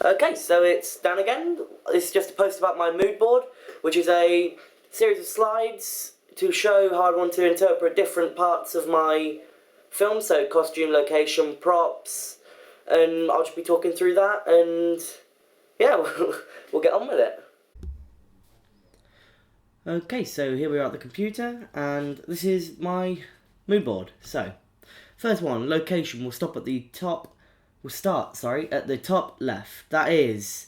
Okay, so it's Dan again. This is just a post about my mood board, which is a series of slides to show how I want to interpret different parts of my film, so costume, location, props, and I'll just be talking through that, and yeah, we'll get on with it. Okay, so here we are at the computer, and this is my mood board. So, first one, location, we'll start, at the top left. That is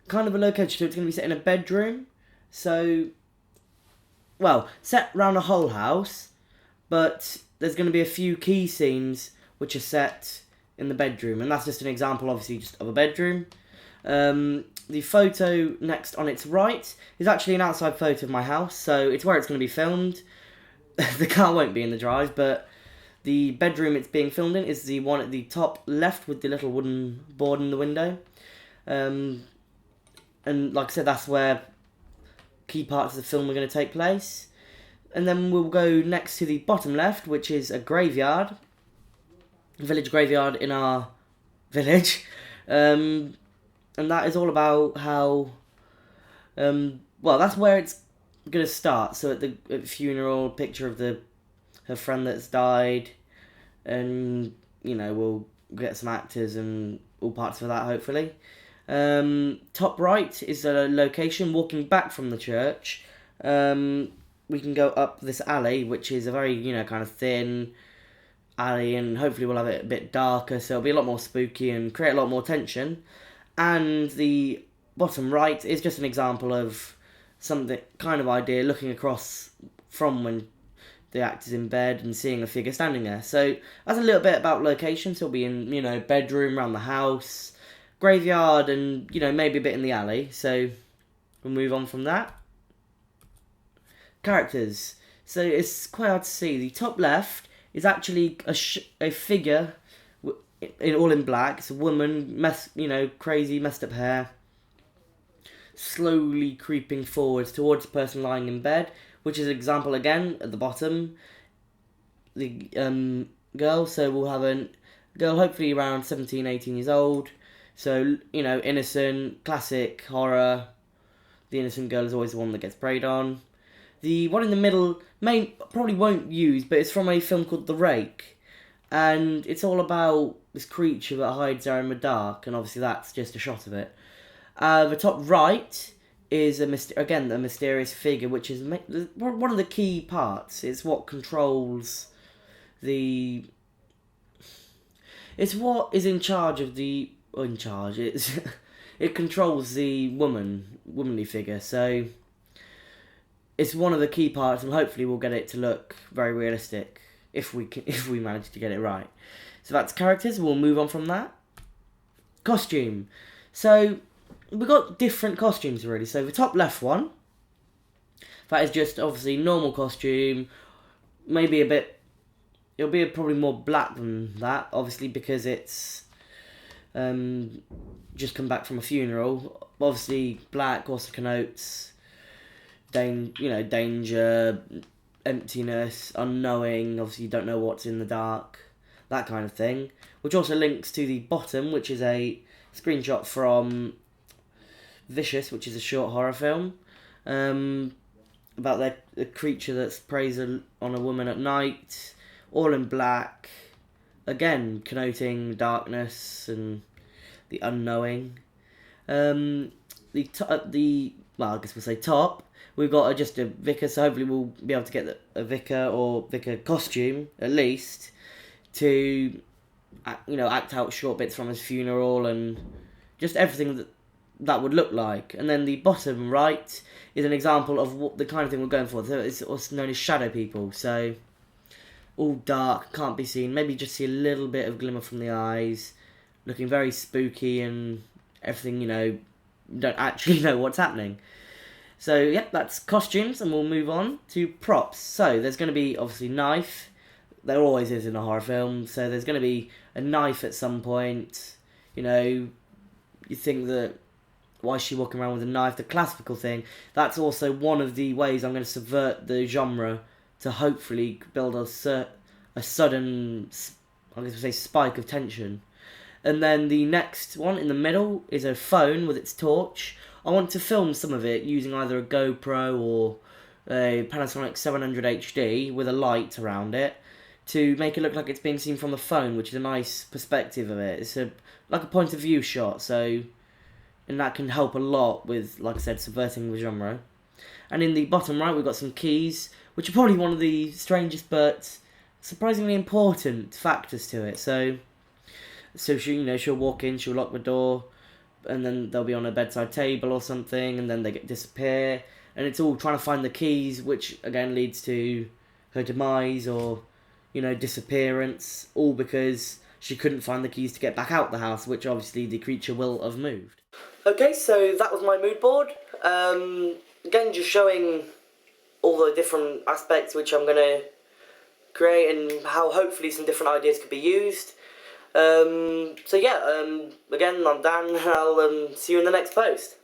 kind of a location, so it's going to be set in a bedroom. So, well, set around a whole house, but there's going to be a few key scenes which are set in the bedroom, and that's just an example, obviously, just of a bedroom. The photo next on its right is actually an outside photo of my house, so it's where it's going to be filmed. The car won't be in the drive, but the bedroom it's being filmed in is the one at the top left with the little wooden board in the window. And like I said, that's where key parts of the film are going to take place. And then we'll go next to the bottom left, which is a graveyard. A village graveyard in our village. And that is all about how... that's where it's going to start. So at the funeral, picture of her friend that's died, and we'll get some actors and all parts of that hopefully. Top right is a location walking back from the church. We can go up this alley, which is a very kind of thin alley, and hopefully we'll have it a bit darker, so it'll be a lot more spooky and create a lot more tension. And the bottom right is just an example of something kind of idea, looking across from when the actor's in bed and seeing a figure standing there. So that's a little bit about location. So it'll be in, bedroom, around the house, graveyard, and, maybe a bit in the alley. So we'll move on from that. Characters. So it's quite hard to see. The top left is actually a figure all in black. It's a woman, crazy, messed up hair, slowly creeping forwards towards the person lying in bed, which is an example again at the bottom. The girl, so we'll have a girl hopefully around 17, 18 years old. So, innocent, classic horror. The innocent girl is always the one that gets preyed on. The one in the middle, probably won't use, but it's from a film called The Rake. And it's all about this creature that hides there in the dark, and obviously that's just a shot of it. The top right is a mysterious figure, which is one of the key parts. It's what controls the... It's what is in charge of the... It controls the womanly figure, so... It's one of the key parts, and hopefully we'll get it to look very realistic if we manage to get it right. So that's characters. We'll move on from that. Costume. So we've got different costumes really. So the top left one, that is just obviously normal costume. Maybe it'll be probably more black than that, obviously because it's just come back from a funeral. Obviously black also connotes danger, emptiness, unknowing, obviously you don't know what's in the dark, that kind of thing. Which also links to the bottom, which is a screenshot from Vicious, which is a short horror film, about the creature that preys on a woman at night, all in black, again connoting darkness and the unknowing. I guess we'll say top. We've got just a vicar, so hopefully we'll be able to get a vicar or vicar costume, at least, to, act out short bits from his funeral and just everything that would look like. And then the bottom right is an example of what the kind of thing we're going for. So it's also known as shadow people, so all dark, can't be seen, maybe just see a little bit of glimmer from the eyes, looking very spooky and everything, don't actually know what's happening. So, yep, that's costumes, and we'll move on to props. So, there's going to be, obviously, knife. There always is in a horror film. So, there's going to be a knife at some point. You think that, why is she walking around with a knife? The classical thing. That's also one of the ways I'm going to subvert the genre to hopefully build a sudden, I'm going to say, spike of tension. And then the next one in the middle is a phone with its torch. I want to film some of it using either a GoPro or a Panasonic 700 HD with a light around it to make it look like it's being seen from the phone, which is a nice perspective of it. It's like a point of view shot, so and that can help a lot with, like I said, subverting the genre. And in the bottom right, we've got some keys, which are probably one of the strangest but surprisingly important factors to it. So she'll walk in, she'll lock the door, and then they'll be on a bedside table or something, and then they disappear, and it's all trying to find the keys, which again leads to her demise or, disappearance, all because she couldn't find the keys to get back out the house, which obviously the creature will have moved. Okay, so that was my mood board. Again, just showing all the different aspects which I'm going to create and how hopefully some different ideas could be used. Again, I'm Dan, and I'll see you in the next post.